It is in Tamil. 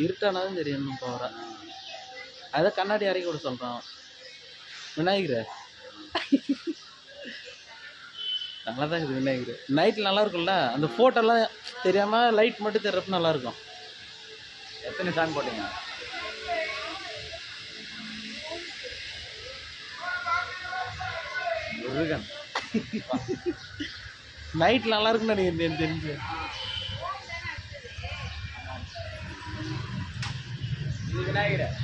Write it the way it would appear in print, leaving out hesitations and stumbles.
இருட்டானாலும் தெரியும் போகிற அதை கண்ணாடி இறக்கி விட சொல்கிறான் விநாயகர். நல்லா தான் இருக்குது விநாயகர். நைட்டில் நல்லா இருக்கும்ல, அந்த ஃபோட்டோலாம் தெரியாமல் லைட் மட்டும் தெரிறப்ப நல்லாயிருக்கும். எத்தனை சாங் போட்டீங்க? முருகன். நைட் நல்லா இருக்குன்னு நினைக்கிறேன் தெரிஞ்சு. இது விநாயகர்.